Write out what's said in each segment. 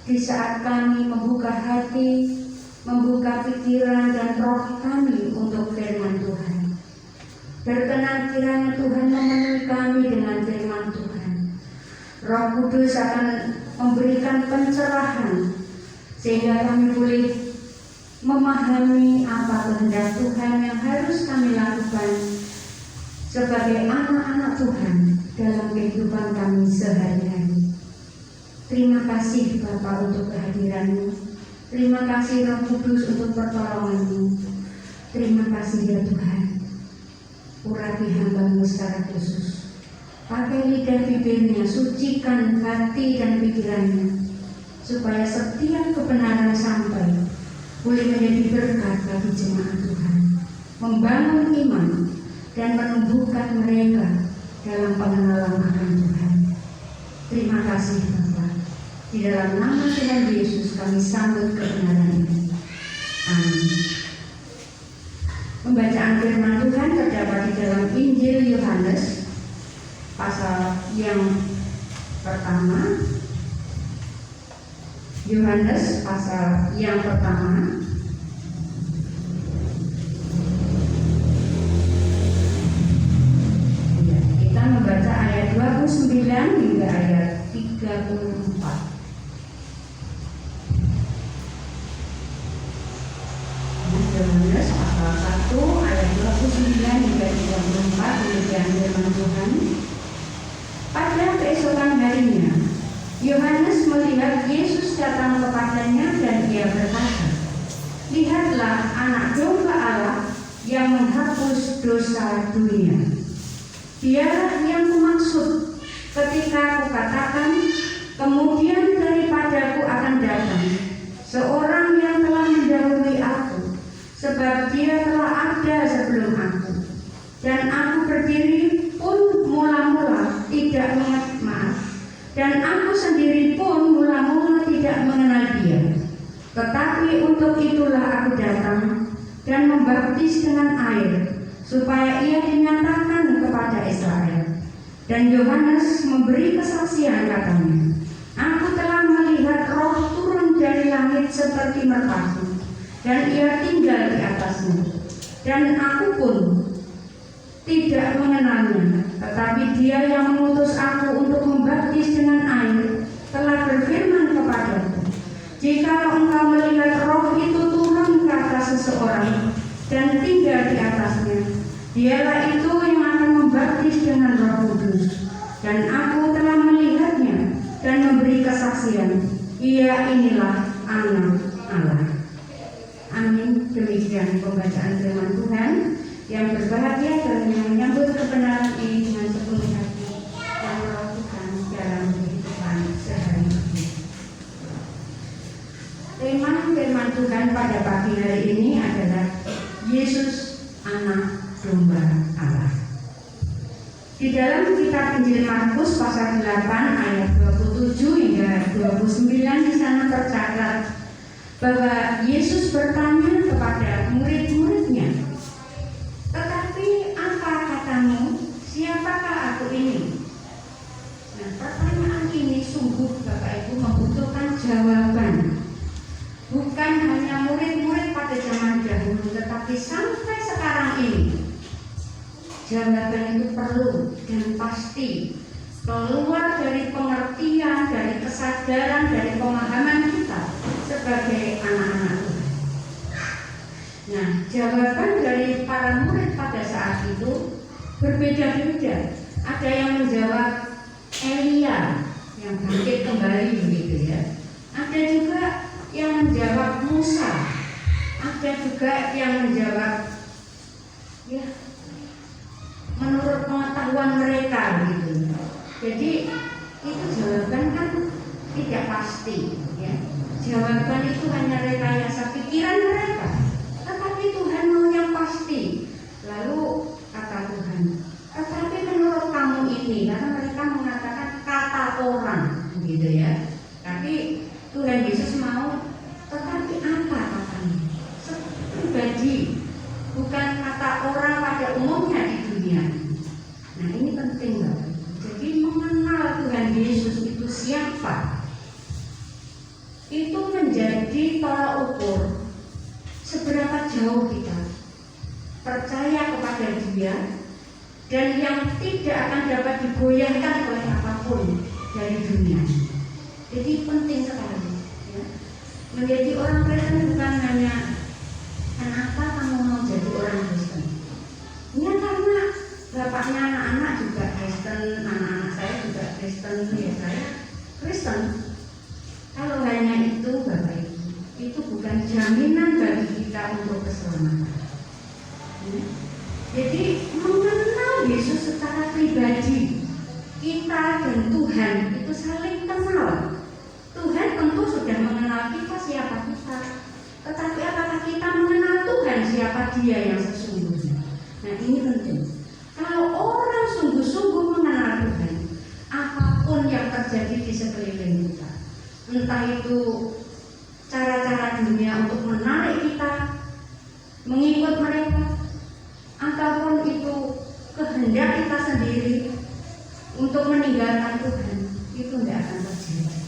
di saat kami membuka hati, membuka pikiran dan roh kami untuk firman Tuhan. Berkenan kiranya Tuhan memenuhi kami dengan firman Tuhan. Roh Kudus akan memberikan pencerahan sehingga kami boleh memahami apa kehendak Tuhan yang harus kami lakukan sebagai anak-anak Tuhan dalam kehidupan kami sehari-hari. Terima kasih Bapa untuk kehadiran-Mu. Terima kasih Roh Kudus untuk pertolongan-Mu. Terima kasih ya Tuhan. Urapi hamba-Mu secara khusus. Pakai lidah bibirnya, sucikan hati dan pikirannya, supaya setiap kebenaran sampai boleh menjadi berkat bagi jemaat Tuhan, membangun iman dan menumbuhkan mereka dalam pengenalan akan Tuhan. Terima kasih Bapa. Di dalam nama Tuhan Yesus kami sambut kebenaran ini. Amin. Pembacaan firman Tuhan terdapat di dalam Injil Yohanes pasal yang pertama. Yohanes pasal yang pertama. Kita membaca ayat 29 hingga ayat 34. Yohanes pasal 1 ayat 29 hingga 34. Demikian firman Tuhan. Pada keesokan harinya, Yohanes melihat Yesus datang kepadanya dan ia berkata, "Lihatlah anak domba Allah yang menghapus dosa dunia. Dialah yang kumaksud ketika kukatakan, kemudian daripadaku akan datang seorang yang telah mendahului aku, sebab dia telah ada sebelum aku. Dan aku berdiri pun mula-mula tidak dan aku sendiri pun mula-mula tidak mengenal dia. Tetapi untuk itulah aku datang dan membaptis dengan air, supaya ia dinyatakan kepada Israel." Dan Yohanes memberi kesaksian katanya, "Aku telah melihat Roh turun dari langit seperti merpati, dan ia tinggal di atasnya. Dan aku pun tidak mengenalnya, tetapi dia yang mengutus aku untuk membaptis dengan air telah berfirman kepadaku, jikalau engkau melihat Roh itu turun ke atas seseorang dan tinggal di atasnya, dialah itu yang akan membaptis dengan Roh Kudus. Dan aku telah melihatnya dan memberi kesaksian, ia inilah Anak Allah." Amin. Demikian pembacaan firman Tuhan. Yang berbahagia dan yang menyambut kebenaran ini dengan sepenuh hati dan melakukan dalam kehidupan sehari-hari. Tema firman Tuhan pada pagi hari ini adalah Yesus Anak Domba Allah. Di dalam kitab Injil Markus pasal 8 ayat 27 hingga 29 di sana tercatat bahwa Yesus bertanya kepada murid-muridnya, "Tetapi apa katamu, siapakah aku ini?" Nah, pertanyaan ini sungguh Bapak Ibu membutuhkan jawaban. Bukan hanya murid-murid pada zaman dahulu, tetapi sampai sekarang ini jawaban itu perlu dan pasti keluar dari pengertian, dari kesadaran, dari pemahaman kita sebagai anak-anak Tuhan. Nah, jawaban dari para murid pada saat itu berbeda-beda. Ada yang menjawab Elia yang bangkit kembali begitu ya. Ada juga yang menjawab Musa. Ada juga yang menjawab ya menurut pengetahuan mereka gitu. Jadi itu jawaban kan tidak pasti ya. Jawaban itu hanya rekayasa pikiran mereka. Tetapi Tuhan mau yang pasti. Lalu kata Tuhan, "Tetapi menurut kamu ini," karena mereka mengatakan kata orang gitu ya. Tapi Tuhan Yesus mau, "Tetapi apa katanya?" Pribadi, bukan kata orang pada umumnya di dunia. Nah, ini penting Bapak. Jadi mengenal Tuhan Yesus itu siapa. itu menjadi tolak ukur seberapa jauh kita percaya kepada Dia dan yang tidak akan dapat digoyahkan oleh apapun dari dunia. Jadi penting sekali ya. Menjadi orang Kristen bukan hanya kenapa kamu mau jadi orang Kristen. Ya karena bapaknya anak-anak juga Kristen, anak-anak saya juga Kristen, ya saya Kristen. Kalau hanya itu Bapak Ibu, itu bukan jaminan bagi kita untuk keselamatan. Ya. Jadi mengenal Yesus secara pribadi, kita dan Tuhan itu saling kenal. Tuhan tentu sudah mengenal kita siapa kita, tetapi apakah kita mengenal Tuhan siapa Dia yang sesungguhnya? Nah ini penting. Kalau orang sungguh-sungguh mengenal Tuhan, apapun yang terjadi di sekeliling kita, entah itu cara-cara dunia untuk menarik kita mengikut mereka, ataupun itu kehendak kita sendiri untuk meninggalkan Tuhan, itu tidak akan terjadi.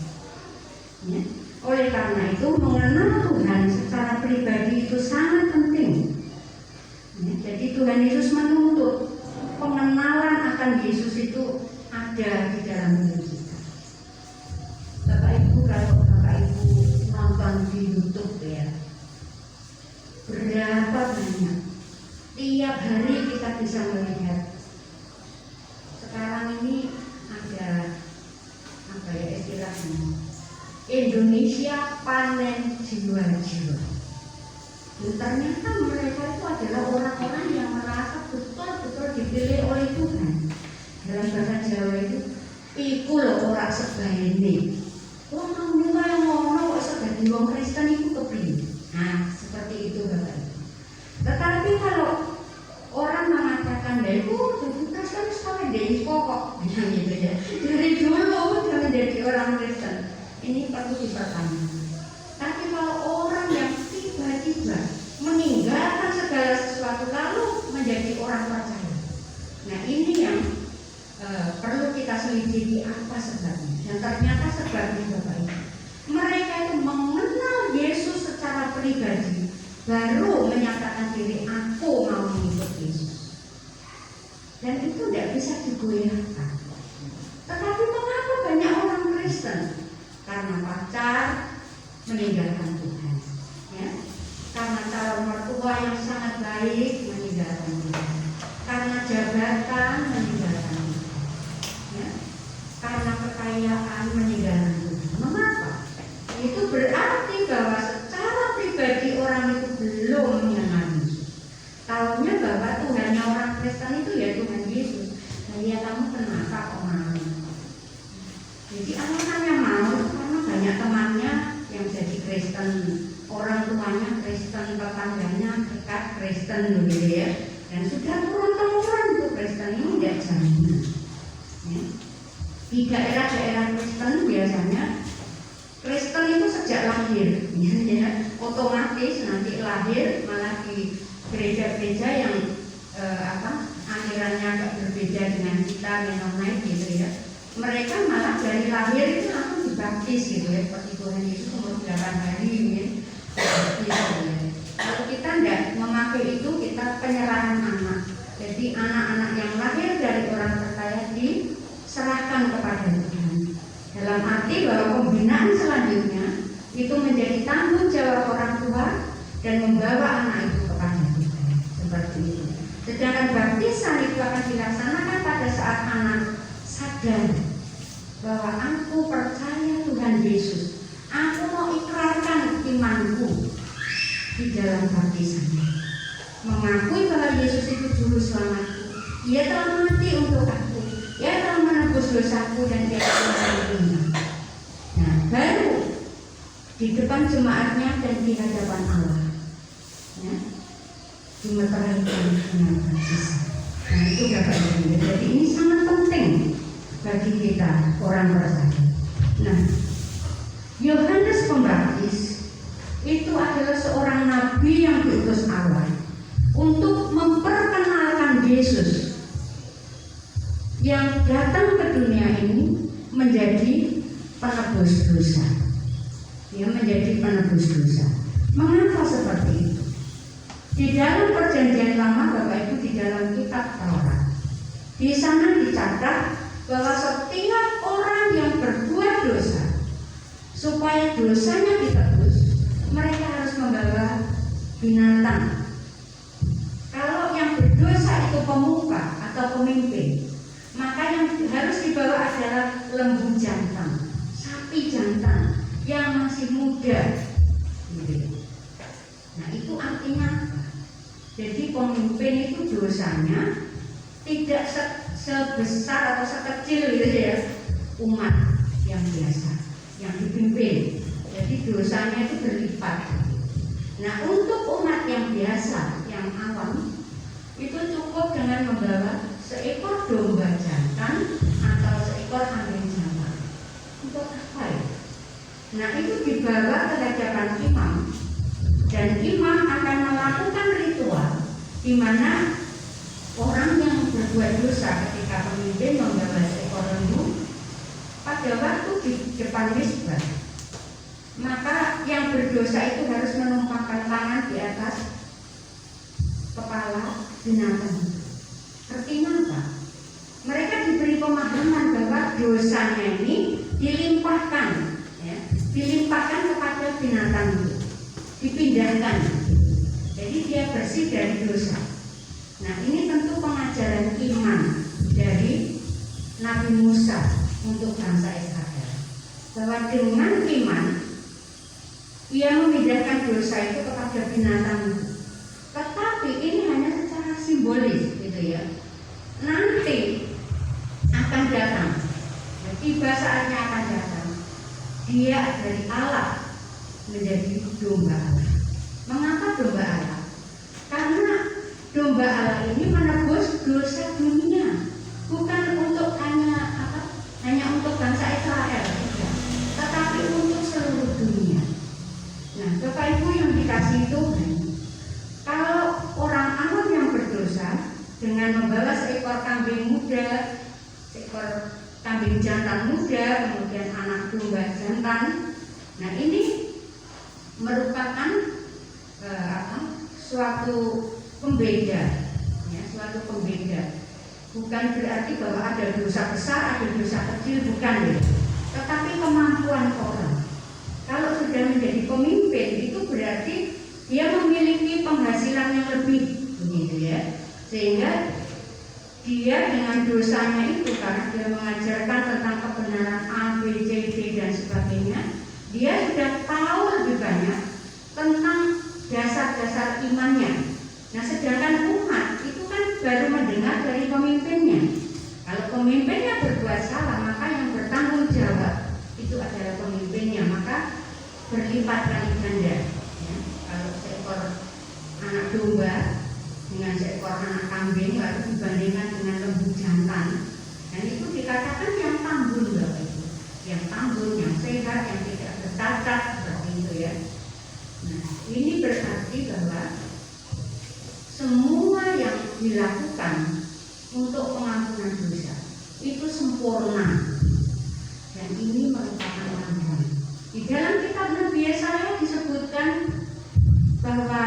Ya. Oleh karena itu mengenal Tuhan secara pribadi itu sangat penting. Ya. Jadi Tuhan Yesus menuntut pengenalan akan Yesus itu ada di dalam diri kita. Bapak Ibu, kalau Bapak Ibu nonton di YouTube ya, berapa banyak tiap hari kita bisa melihat. Sekarang ini ada apa ya istilahnya, Indonesia panen jiwa-jiwa. Ternyata mereka itu adalah orang-orang yang merasa betul-betul dipilih oleh Tuhan. Dalam bahasa Jawa itu iku lho ora sebaene. Wong nang yang ngono kok sebagai wong Kristen itu kepriye? Nah, seperti itu Bapak Ibu. Tetapi kalau orang mengatakan itu Kristen sekali dari pokok, gitu ya. Dari dulu sudah menjadi orang Kristen. Ini perlu dipertanyakan. Tapi kalau orang yang tiba-tiba meninggalkan segala sesuatu lalu menjadi orang percaya, nah ini yang perlu kita selidiki apa sebabnya. Dan ternyata sebabnya Bapak Ibu, mereka itu mengenal Yesus secara pribadi, baru menyatakan diri aku mau mengikut Yesus. Dan itu tidak bisa digoyahkan. Tetapi mengapa banyak orang Kristen? Karena pacar meninggalkan Tuhan, ya. Karena calon mertua yang sangat baik meninggalkan Tuhan, karena jabatan meninggalkan Tuhan, ya. Karena kekayaan meninggalkan Tuhan. Mengapa? Itu berarti bahwa secara pribadi orang itu belum mengenal Yesus. Tahunya bahwa Tuhannya orang Kristen itu ya Tuhan Yesus. Nah ya kamu kenapa kok mau? Jadi alasannya mau karena banyak temannya yang jadi Kristen, orang tuanya Kristen, tetangganya dekat Kristen gitu ya. Dan sudah turun-temurun itu Kristen ini tidak jaminan. Ya. Di daerah-daerah Kristen biasanya Kristen itu sejak lahir, ya, otomatis nanti lahir malah di gereja-gereja yang alirannya agak berbeda dengan kita Mennonite gitu ya. Mereka malah dari lahir itu langsung dibaptis gitu ya, seperti Tuhan Yesus umur 8 hari ya. Kalau kita tidak memakai itu, kita penyerahan anak. Jadi anak-anak yang lahir dari orang percaya diserahkan kepada Tuhan. Dalam arti bahwa pembinaan selanjutnya itu menjadi tanggung jawab orang tua dan membawa anak itu kepada Tuhan. Seperti itu. Sedangkan baptisan itu akan dilaksanakan pada saat anak sadar bahwa aku percaya Tuhan Yesus, aku mau ikrarkan imanku di dalam baptisan, mengakui bahwa Yesus itu juru selamatku, Dia telah mati untuk aku, Dia telah menebus dosaku dan Dia telah menerima. Nah, baru di depan jemaatnya dan di hadapan Allah, ya, dimeterai dengan baptisan. Nah itu Bapak Ibu. Jadi ini sangat penting bagi kita orang percaya. Nah, Yohanes Pembaptis itu adalah seorang nabi yang diutus Allah untuk memperkenalkan Yesus yang datang ke dunia ini menjadi penebus dosa. Dia menebus dosa. Mengapa seperti itu? Di dalam perjanjian lama, Bapak Ibu, di dalam kitab Taurat, di sana dicatat bahwa setiap orang yang berbuat dosa, supaya dosanya ditebus, mereka harus membawa binatang. Kalau yang berdosa itu pemuka atau pemimpin, maka yang harus dibawa adalah lembu jantan, sapi jantan yang masih muda. Nah, itu artinya apa? Jadi pemimpin itu dosanya tidak sebesar atau sekecil gitu ya, umat yang biasa yang dipimpin. Jadi dosanya itu berlipat. Nah, untuk umat yang biasa, yang awam, itu cukup dengan membawa seekor domba jantan atau seekor kambing jantan. Untuk apa ya? Nah, itu dibawa ke hadapan imam, dan imam akan melakukan ritual di mana orang yang berbuat dosa ketika pemimpin membawa seekor lembu pada waktu di depan misbah, maka yang berdosa itu harus menumpangkan tangan di atas kepala binatang. Artinya apa? Mereka diberi pemahaman bahwa dosanya ini dilimpahkan, ya, dilimpahkan kepada binatang itu, dipindahkan. Jadi dia bersih dari dosa. Nah, ini tentu pengajaran iman dari Nabi Musa untuk bangsa Israel, bahwa dengan iman ia memindahkan dosa itu kepada binatang itu. Tetapi ini hanya secara simbolis gitu ya. Nanti akan datang, tiba saatnya akan datang, dia dari Allah menjadi domba Allah. Mengapa domba Allah? Karena domba Allah ini menebus dosa dunia, bukan untuk hanya untuk bangsa Israel, tetapi untuk seluruh dunia. Nah, Bapak Ibu yang dikasihi Tuhan, kalau orang awam yang berdosa dengan membawa seekor kambing muda, seekor kambing jantan muda, kemudian anak domba jantan, nah ini merupakan suatu pembeda, ya, suatu pembeda. Bukan berarti bahwa ada dosa besar, ada dosa kecil, bukan ya. Tetapi kemampuan orang. Kalau sudah menjadi pemimpin, itu berarti dia memiliki penghasilan yang lebih, begitu ya. Sehingga dia dengan dosanya itu, karena dia mengajarkan tentang kebenaran A, B, C, D dan sebagainya, dia sudah tahu lebih banyak tentang dasar-dasar imannya. Nah, sedangkan umat itu kan baru mendengar dari pemimpinnya. Kalau pemimpinnya berbuat salah, maka yang bertanggung jawab itu adalah pemimpinnya, maka berlipat kali ganda. Ya, kalau seekor anak domba dengan seekor anak kambing lalu dibandingkan dengan lembu jantan, dan itu dikatakan yang tambun, Bapak Ibu, yang tambun, yang sehat, yang tidak bercacat, seperti itu ya. Nah, ini berarti bahwa semua yang dilakukan untuk pengampunan dosa itu sempurna, dan ini merupakan tanggungan. Di dalam kitab Nabi Yesaya disebutkan bahwa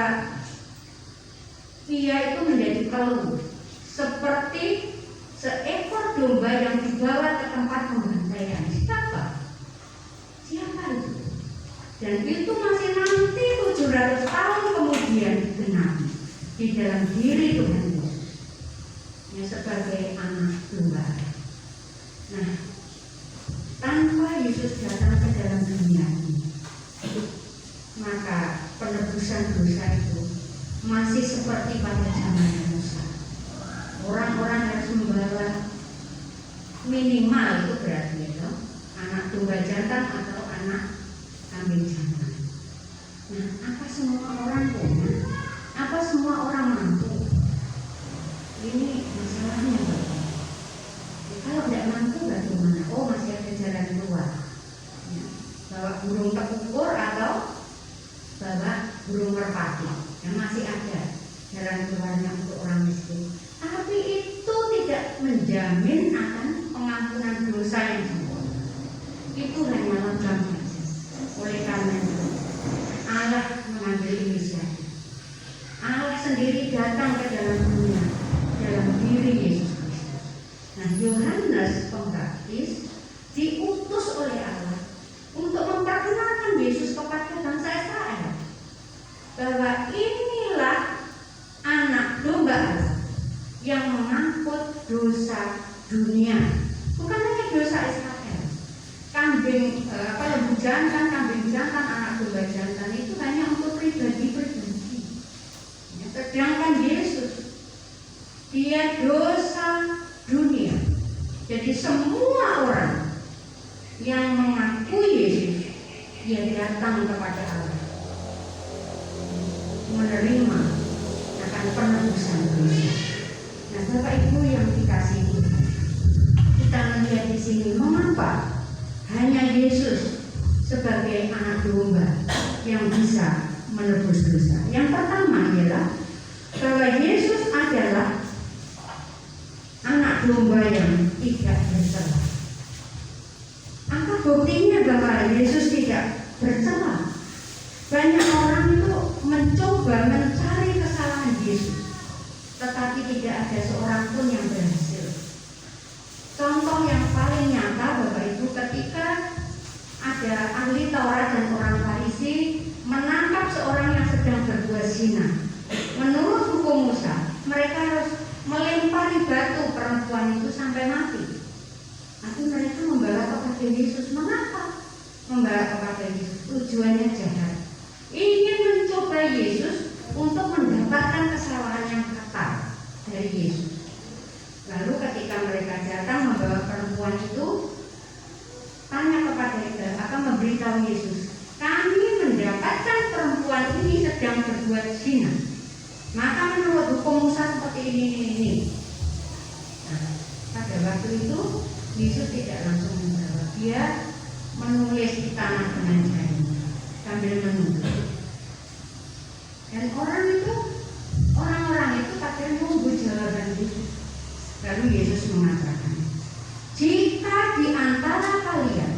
ia itu menjadi keluh seperti seekor domba yang dibawa ke tempat pembantaian. Siapa itu? Dan itu masih nanti 700 tahun kemudian digenapi di dalam diri Tuhan Yesus, ya, sebagai anak domba. Nah, tanpa Yesus datang ke dalam dunia ini, maka penebusan dosa itu masih seperti pada zaman Musa. Orang-orang harus membawa minimal, itu berarti itu anak domba jantan atau anak kambing jantan. Nah, apa semua orang punya? Apa semua orang mampu? Ini masalahnya, Bapak. Kalau tidak mampu bagaimana? Oh, masih ada jalan keluar. Ya, bawa burung tekukur atau bawa burung merpati. Yang masih ada jalan keluarnya untuk orang miskin. Tapi itu tidak menjamin akan pengampunan dosa yang sempurna. Itu hanyalah gambaran. Oleh karena itu, mengambil inisiatif. Allah sendiri datang ke dalam dunia dalam diri Yesus Kristus. Nah, Yohanes Pembaptis diutus oleh Allah untuk memperkenalkan Yesus kepada bangsa Israel, bahwa inilah anak domba Allah yang mengangkut dosa dunia, bukan hanya dosa Israel. Kambing lembu jantan, kambing jantan, anak domba jantan itu hanya untuk pribadi-pribadi. Sedangkan Yesus, dia dosa dunia. Jadi semua orang yang mengakui Yesus, dia datang kepada Allah, menerima akan penebusan dosa. Nah, Bapak Ibu yang dikasihi, kita melihat di sini mengapa hanya Yesus sebagai anak domba yang bisa menebus dosa. Yang pertama ialah bahwa Yesus adalah anak domba yang tidak bercela. Apa buktinya bahwa Yesus tidak bercela? Banyak orang itu mencoba mencari kesalahan Yesus, tetapi tidak ada seorang pun yang berhasil. Contoh yang paling nyata Bapak Ibu, ketika ada ahli Taurat dan orang Farisi menangkap seorang yang sedang berbuat zina. Menurut hukum Musa, mereka harus melempari batu perempuan itu sampai mati. Tapi mereka membawa kepada Yesus. Mengapa membawa kepada Yesus? Tujuannya jahat, ingin mencoba Yesus untuk mendapatkan kesalahan yang fatal dari Yesus. Lalu ketika mereka datang membawa perempuan itu, tanya kepada dia, akan memberitahu Yesus, kami mendapatkan perempuan ini sedang berbuat zina. Maka menurut hukum Musa seperti ini. Nah, pada waktu itu Yesus tidak langsung menjawab, dia menulis di tanah dengan jarinya sambil menunggu. Dan orang-orang itu pada menunggu jawaban Yesus. Lalu Yesus mengatakan, jika di antara kalian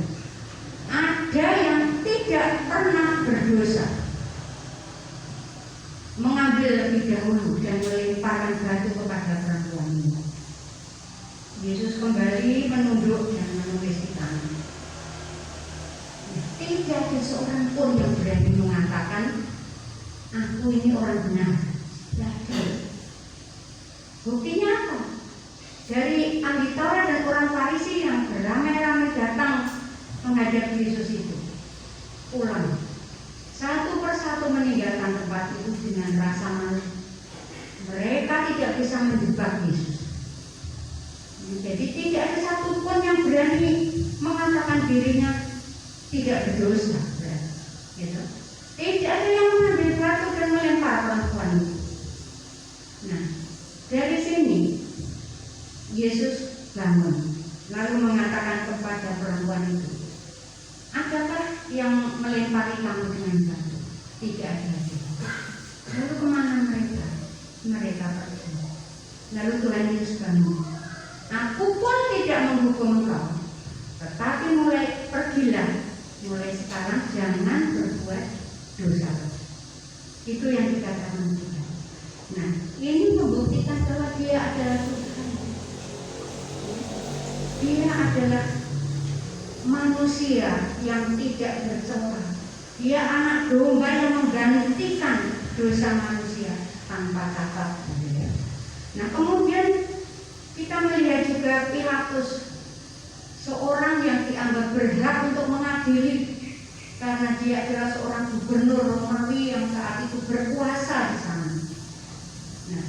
ada yang tidak pernah berdosa, mengambil lebih dahulu dan melemparkan batu kepada perempuan ini. Yesus kembali menunduk dan menulis di tanah. Tidak ada seorang pun yang berani mengatakan, aku ini orang benar. Buktinya apa? Dari ahli Taurat dan orang Farisi yang beramai-ramai datang menghadap Yesus itu pulang, satu persatu meninggalkan tempat itu dengan rasa malu. Mereka tidak bisa menjebak Yesus. Jadi tidak ada satupun yang berani mengatakan dirinya tidak berdosa. Gitu. Tidak ada yang mengambil batu dan melempar perempuan itu. Nah, dari sini Yesus bangun, lalu mengatakan kepada perempuan itu, adakah yang melempari kamu dengan batu? Tidak ada. Lalu kemana mereka? Mereka pergi. Lalu Tuhan Yesus bangun, aku pun tidak menghukum engkau, tetapi pergilah, mulai sekarang jangan berbuat dosa. Itu yang dikatakan Tuhan. Nah, ini membuktikan bahwa dia adalah Tuhan. Dia adalah manusia yang tidak bercela. Dia anak domba yang menggantikan dosa manusia tanpa cacat. Nah, kemudian kita melihat juga Pilatus, seorang yang dianggap berhak untuk mengadili karena dia adalah seorang gubernur Romawi yang saat itu berkuasa di sana. Nah,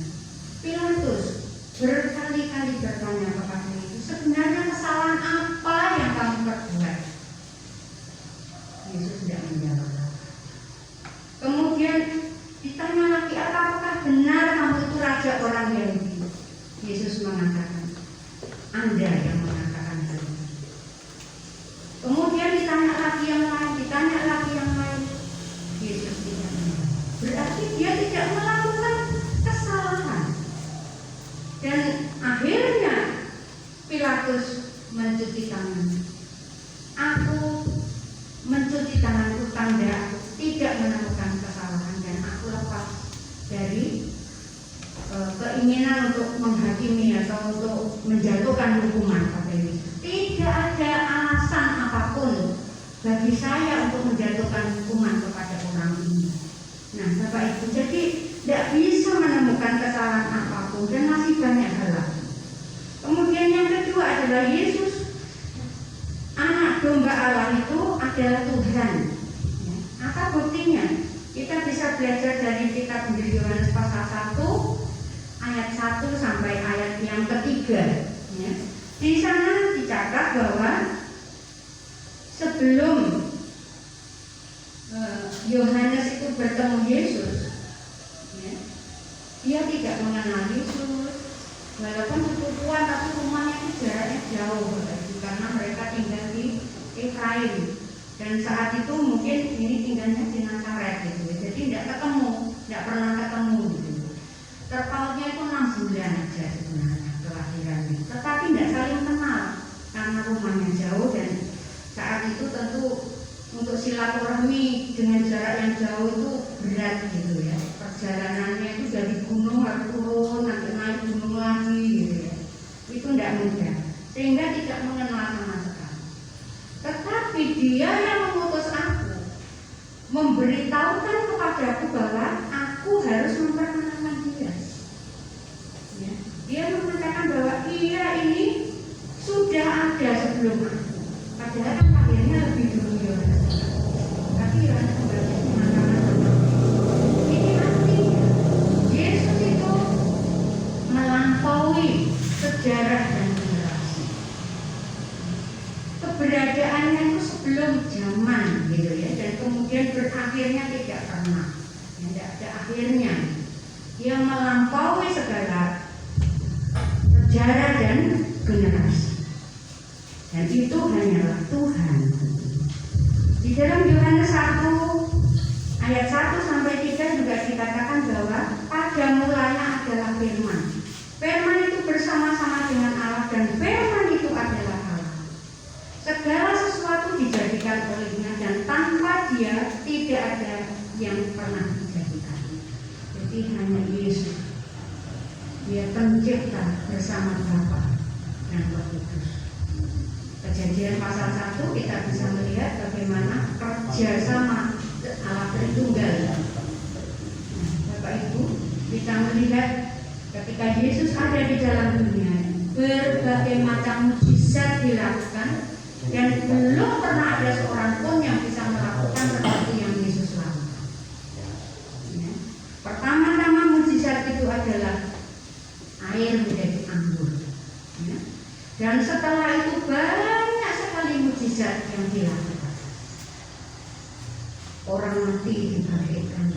Pilatus berkali-kali bertanya kepada Yesus, sebenarnya kesalahan apa yang kamu perbuat? Yesus tidak menjawab. Kemudian ditanya lagi, apakah benar kamu itu raja orang Yahudi? Yesus mengatakan, Anda yang mengatakan itu. Kemudian ditanya lagi yang lain, Yesus tidak menjawab. Berarti dia tidak melakukan kesalahan. Dan akhirnya Pilatus mencuci tangan. Aku mencuci tanganku, tanda aku tidak menemukan kesalahan adalah Tuhan. Apa buktinya? Kita bisa belajar dari kitab Injil Yohanes pasal 1 ayat 1 sampai ayat yang ketiga. Di sana dicatat bahwa sebelum Yohanes itu bertemu Yesus, dia tidak mengenal Yesus. Walaupun sepupuan, tapi rumahnya itu jaraknya jauh, karena mereka tinggal di Efraim. Dan saat itu mungkin ini tinggalnya di Nazaret gitu. Jadi tidak pernah ketemu gitu. Terpautnya itu 6 bulan aja sebenarnya kelahirannya. Tetapi tidak saling kenal karena rumahnya jauh, dan saat itu tentu untuk silaturahmi dengan jarak yang jauh itu berat gitu ya. Perjalanannya itu dari gunung harus turun, nanti naik gunung lagi gitu ya. Itu tidak mudah, sehingga tidak mengenal sama sekali. Tetapi dia yang mengutus aku, memberitahukan kepadaku bahwa aku harus memperkenalkan dia. Dia mengatakan bahwa dia ini sudah ada sebelum aku. Padahal kan lahirnya lebih dulu Yohanes. Tapi Yohanes Pembaptis mengatakan ini artinya Yesus itu melampaui sejarah dan generasi. Keberadaannya itu sebelum zaman gitu ya, dan kemudian berakhirnya tidak pernah, tidak ada akhirnya. Dia melampaui segala sejarah dan generasi. Dan itu hanyalah Tuhan. Di dalam Yohanes 1 ayat 1 sampai 3 juga dikatakan bahwa pada mulanya adalah firman. Firman itu bersama-sama dengan Allah, dan firman itu adalah Allah. Segala sesuatu dijadikan olehnya, dan tanpa dia tidak ada yang pernah dijadikan. Jadi hanya Yesus. Dia pencipta bersama Bapa dan Roh Kudus. Kejadian pasal 1 kita bisa melihat bagaimana kerjasama Allah Tritunggal. Bapak Ibu, kita melihat ketika Yesus ada di dalam dunia, berbagai macam mukjizat dilakukan, dan belum pernah ada seorang pun yang bisa melakukan seperti yang Yesus lakukan. Pertama-tama mukjizat itu adalah air menjadi anggur. Dan setelah itu banyak sekali mukjizat yang dilakukan. Orang mati dibangkitkan,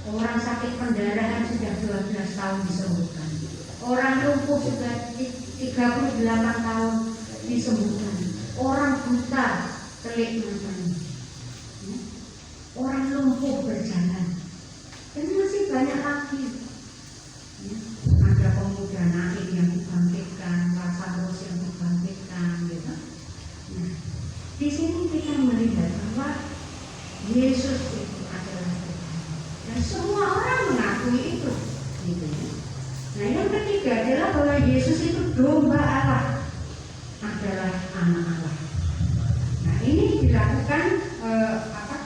orang sakit pendarahan sudah 12 tahun disembuhkan, orang lumpuh sudah 38 tahun disembuhkan, orang buta telik matanya, orang lumpuh berjalan, dan masih banyak lagi. Ada pemuda Nain yang dibangkitkan, Lazarus yang dibangkitkan, gitu. Nah, di sini kita melihat bahwa Yesus itu adalah Tuhan, dan semua orang mengakui itu, gitu ya. Nah, yang ketiga adalah bahwa Yesus itu domba Allah, adalah anak Allah. Nah, ini dilakukan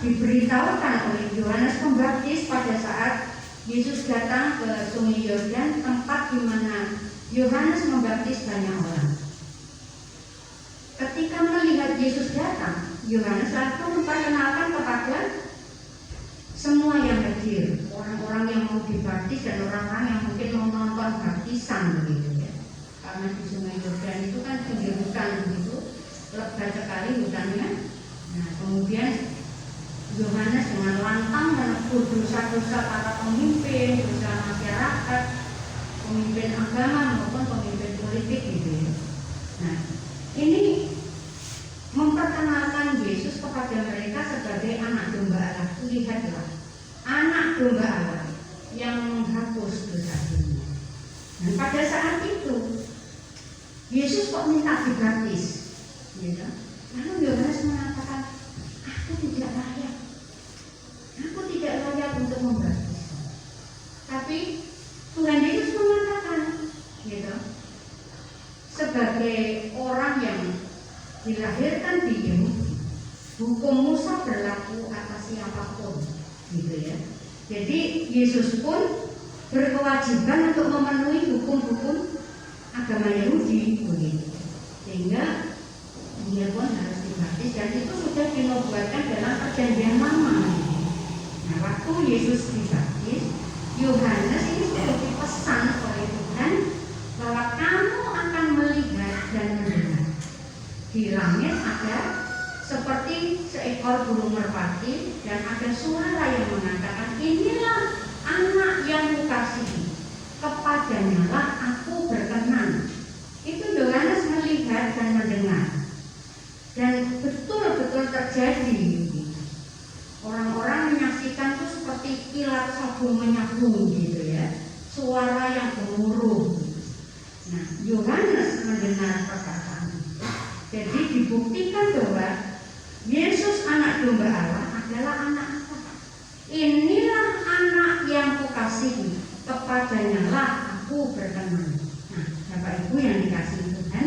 diberitahukan oleh Yohanes Pembaptis pada saat Yesus datang ke Sungai Yordan, tempat di mana Yohanes membaptis banyak orang. Ketika melihat Yesus datang, Yohanes lalu memperkenalkan kepada semua yang hadir, orang-orang yang mau dibaptis dan orang-orang yang mungkin mau nonton baptisan begitu ya. Karena di Sungai Yordan itu kan pinggir hutan begitu, lebat sekali hutannya. Nah, kemudian Yohanes dengan lantang menegur dosa-dosa para pemimpin, dosa masyarakat, pemimpin agama maupun pemimpin politik gitu ya. Nah, ini memperkenalkan Yesus kepada mereka sebagai anak domba Allah. Lihatlah, anak domba Allah yang menghapus dosa dunia. Dan pada saat itu Yesus kok minta dibaptis, gitu. Lalu Yohanes mengatakan, aku tidak layak untuk membaptis. Tapi Tuhan Yesus mengatakan, gitu, sebagai orang yang dilahirkan di Yahudi, hukum Musa berlaku atas siapapun, gitu ya. Jadi Yesus pun berkewajiban untuk memenuhi hukum-hukum agama Yahudi, begitu. Sehingga dia pun harus dibaptis, dan dan itu sudah dinubuatkan dalam perjanjian lama. Nah, waktu Yesus dibaptis, Yohanes ini sudah dipesan oleh Tuhan bahwa kamu akan melihat dan mendengar. Di langit ada seperti seekor burung merpati dan ada suara yang mengatakan, inilah anak yang kukasihi, kepadanya lah aku berkenan. Itu Yohanes melihat dan mendengar, dan betul-betul terjadi. Orang-orang menyaksikan itu seperti kilat sabung menyambung gitu ya, suara yang gemuruh. Nah, Yohanes mendengar perkataan. Jadi dibuktikan bahwa Yesus anak domba Allah adalah anak Allah. Inilah anak yang kukasihi, kepadanya lah aku berkenan. Nah, Bapak Ibu yang dikasihi Tuhan,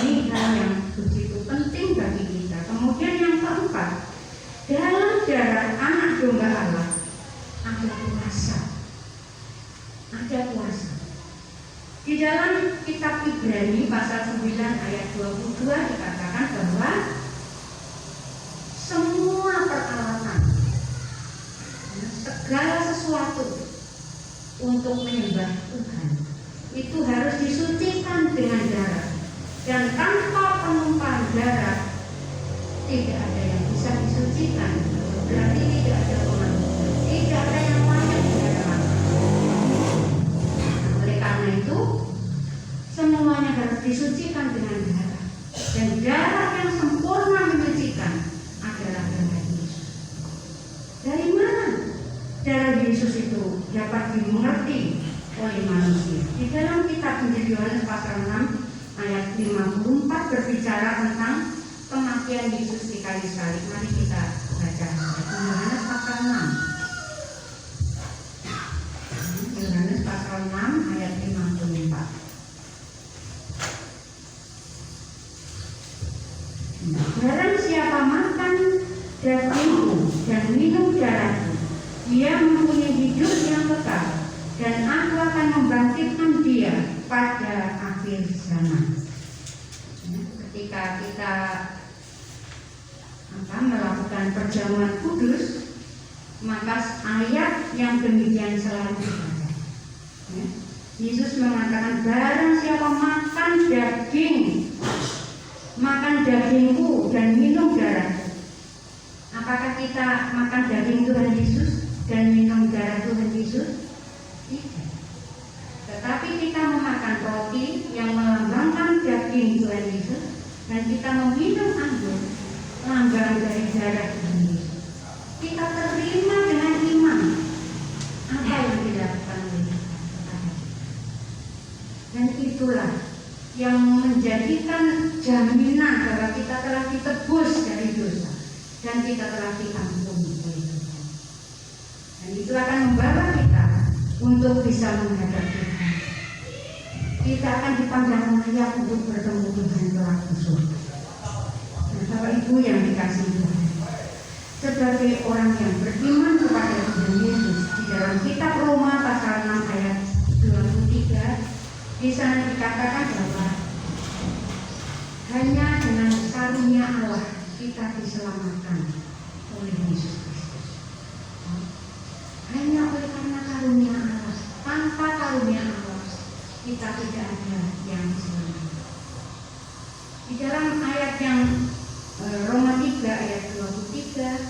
ini hal yang begitu penting bagi kita. Kemudian yang keempat, dalam darah anak domba Allah ada kuasa. Ada kuasa. Di dalam kitab Ibrani pasal 9 ayat 22 dikatakan bahwa semua peralatan, segala sesuatu untuk menyembah Tuhan itu harus disucikan dengan darah, dan tanpa penumpahan darah tidak ada yang bisa disucikan. Berarti tidak ada pengakuan, tidak ada yang layak di hadapan. Oleh karena itu semuanya harus disucikan dengan darah, dan darah yang sempurna menyucikan adalah darah Yesus. Dari mana darah Yesus itu dapat dimengerti oleh manusia? Di dalam kitab Injil Yohanes pasal 6 ayat 54 berbicara tentang kematian Yesus di kayu salib. Mari kita baca Yohanes pasal 6. Yohanes pasal 6 ayat 54. Barang siapa makan dagingku dan minum darahku, dia mempunyai hidup yang kekal, dan aku akan membangkitkan dia pada akhir zaman. Ketika kita melakukan perjamuan kudus, maka ayat yang demikian selalu dibaca. Yesus mengatakan, barang siapa makan dagingku dan minum darahku. Apakah kita makan daging Tuhan Yesus dan minum darah Tuhan Yesus? Tidak. Tetapi kita memakan roti yang melambangkan daging Tuhan Yesus, dan kita meminum anggur lambang dari darah Tuhan Yesus. Kita terima dengan iman apa yang dilakukan oleh kita. Dan itulah yang menjadikan jaminan bahwa kita telah ditebus dari dosa dan kita telah diampuni oleh Tuhan. Dan itu akan membawa kita untuk bisa menghadap Tuhan. Kita akan dipandang layak untuk bertemu Tuhan kelak di surga. Nah, Bapak Ibu yang dikasihi Tuhan, sebagai orang yang beriman kepada Tuhan Yesus, di dalam kitab Roma pasal 6 ayat 23, di sana dikatakan bahwa hanya dengan karunia Allah kita diselamatkan oleh Yesus Kristus. Hanya oleh karena karunia Allah. Tanpa karunia Allah kita tidak ada yang diselamatkan. Di dalam ayat yang Roma 3 ayat 23,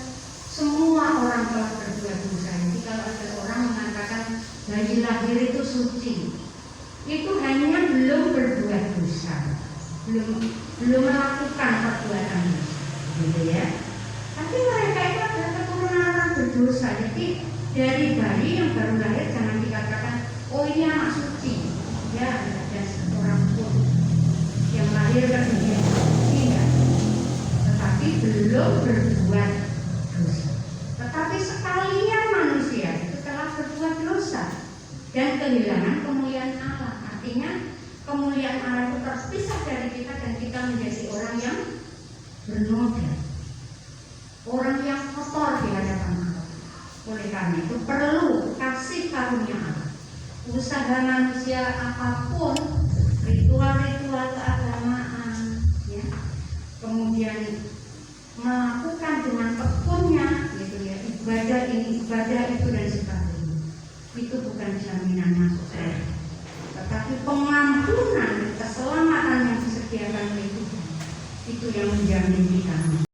semua orang telah berbuat dosa. Jadi kalau ada orang mengatakan bayi lahir itu suci, itu hanya belum berbuat dosa, belum melakukan perbuatan dosa, gitu ya. Tapi mereka itu adalah keturunan orang berdosa. Jadi dari bayi yang baru lahir jangan dikatakan, oh ini anak suci, ya ada seorang pun yang lahir ke dunia tidak, tetapi belum berbuat dosa. Tetapi sekalian manusia itu telah berbuat dosa dan kehilangan kemuliaan Allah. Artinya kemuliaan Allah itu terpisah dari kita dan kita menjadi orang yang bernoda, orang yang kotor di hadapan Allah. Oleh karena itu perlu kasih karunia Allah. Usaha manusia apapun, ritual-ritual keagamaan, ya, kemudian ibadah ini, ibadah itu dan sebagainya. Itu bukan jaminan masuk surga, tetapi pengampunan, keselamatan yang disediakan oleh Tuhan itu yang menjamin kita.